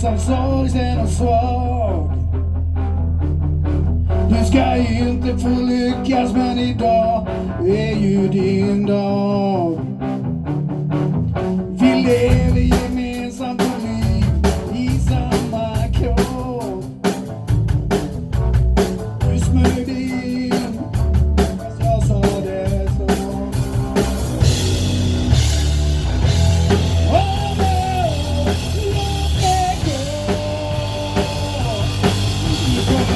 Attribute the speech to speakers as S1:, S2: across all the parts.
S1: ensam, sorgsen och svag. Du ska inte få lyckas, men idag är ju din dag. Vi lever gemensamt och liv i samma kropp. Du smög dig in, fast jag sa det så. Låt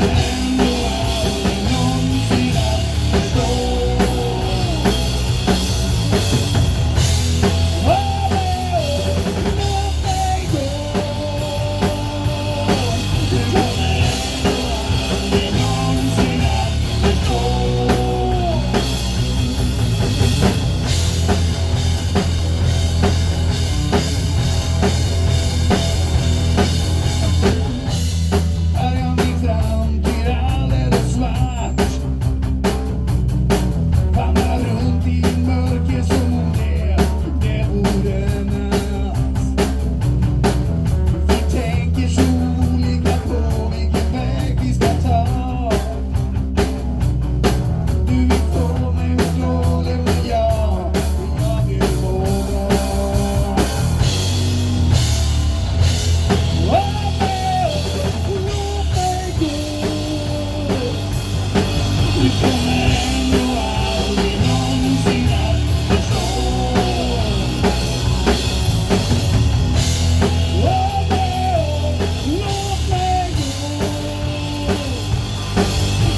S1: mig gå.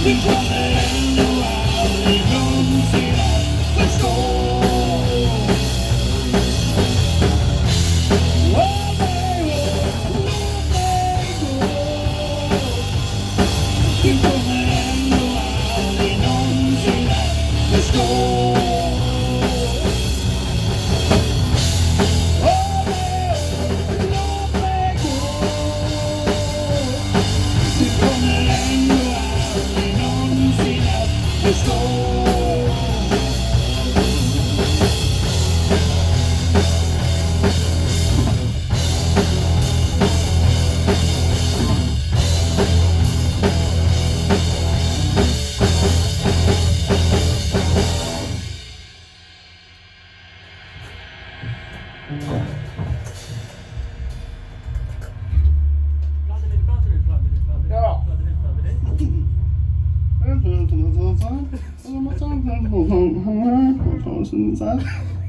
S1: Du kommer ändå aldrig någonsin att förstå.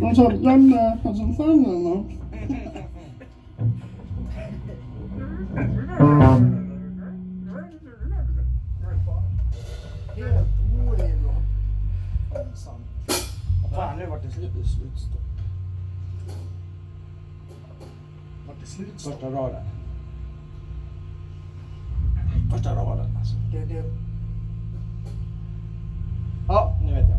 S1: De tar gamla passagerarna. Helt oredo. Fan, nu vart det slutstopp. Vart det slutstopp? Första raden. Första raden alltså. Det. Ja, nu vet jag.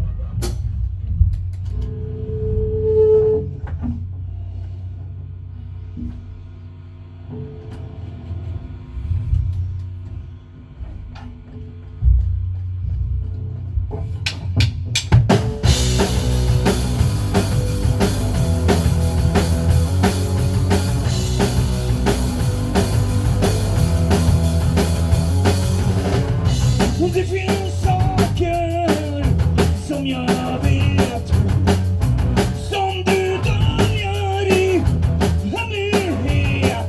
S1: Det finns saker som jag vet, som du döljer i hemlighet.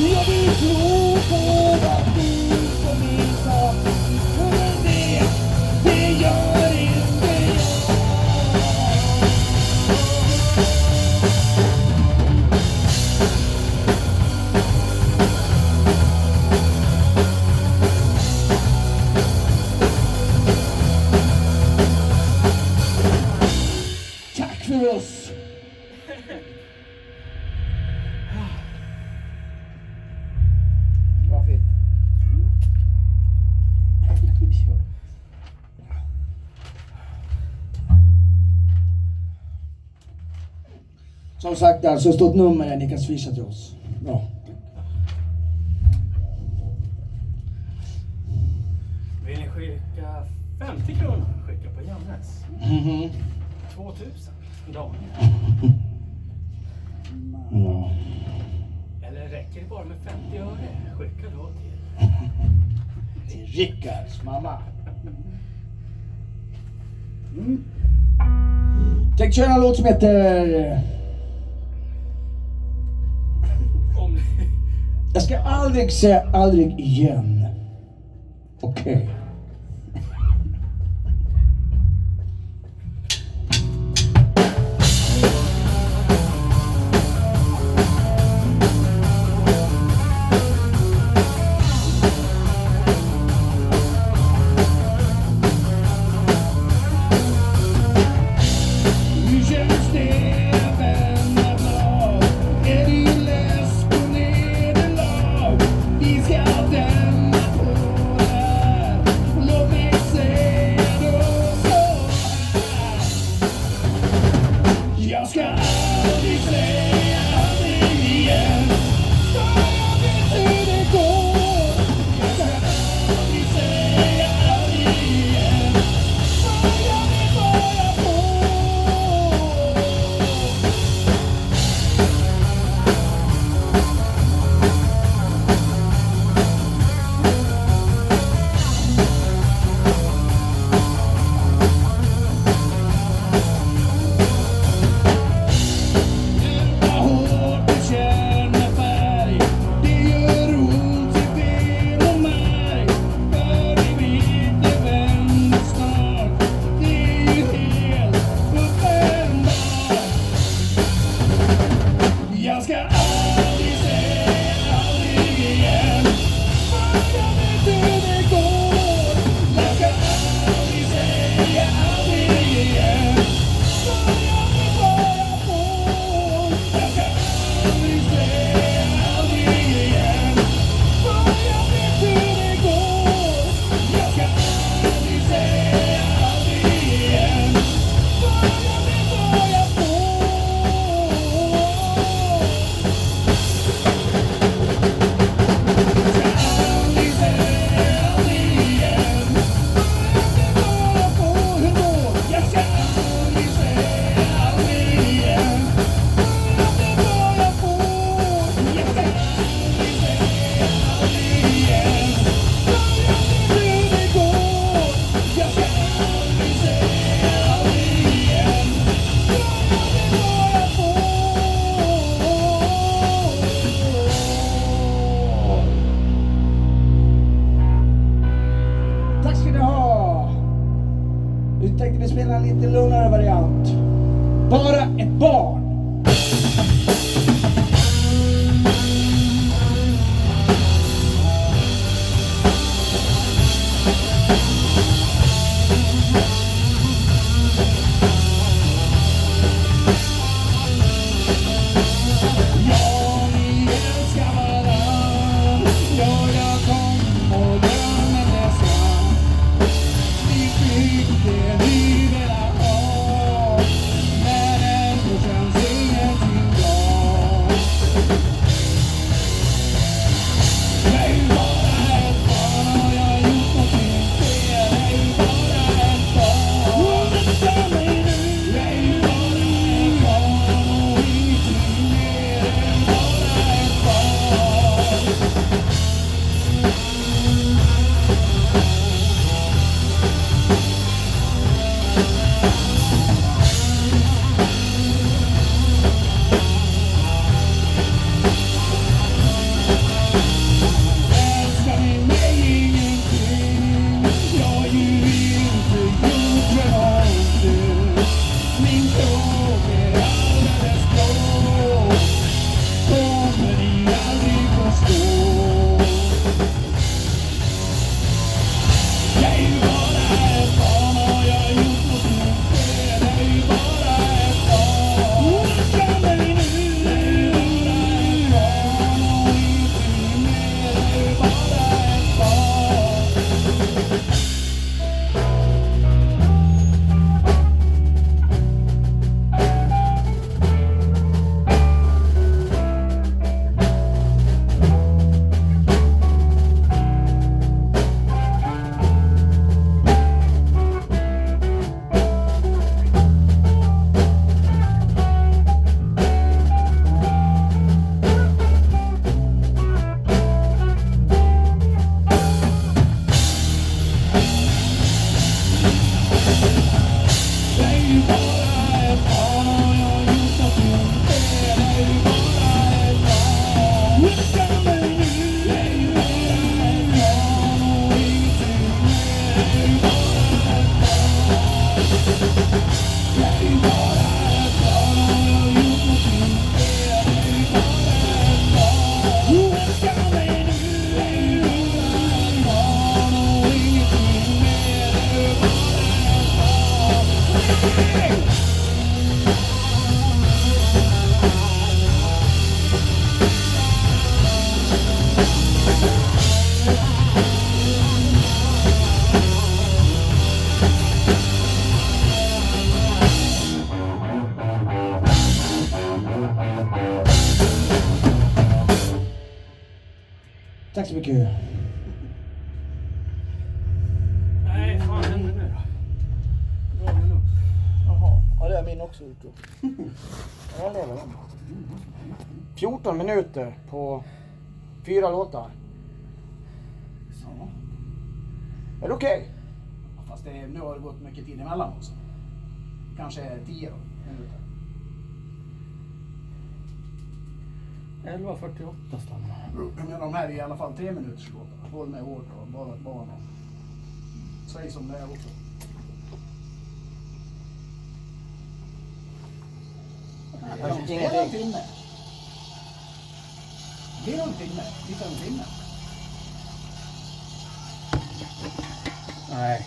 S1: Jag vill tro på vad du som vi sa. Men det gör inte jag. Tack för oss. Vad fint. Som sagt, alltså står ett nummer där ni kan swisha till oss. Bra.
S2: Vill ni skicka 50 kronor? Skicka på Jannes. 2000 dagar.
S1: Ja.
S2: Eller räcker det bara med 50 öre? Skicka då
S1: Till Rickards mamma. Tänk köra en låt som heter...
S2: Om ni...
S1: Jag ska aldrig säga aldrig igen. Okej. Hur känns det att vända blad? Är du less på nederlag? Vi ska vända på det här. Tack så mycket.
S2: Nej, fan händer nu då? Dra den upp.
S3: Jaha, ja det är min också ute. Jag lever den. 14 minuter på 4 låtar.
S4: Ja.
S3: Är det okej?
S4: Fast nu har det gått mycket tid emellan också. Kanske 10 minuter.
S2: 11:48 stannar.
S4: Jag menar, de här är i alla fall 3 minuters låtar. Håll med hårt och bara. Säg som det är också. Det är en timme. Det är en timme. Lite en timme.
S2: Nej.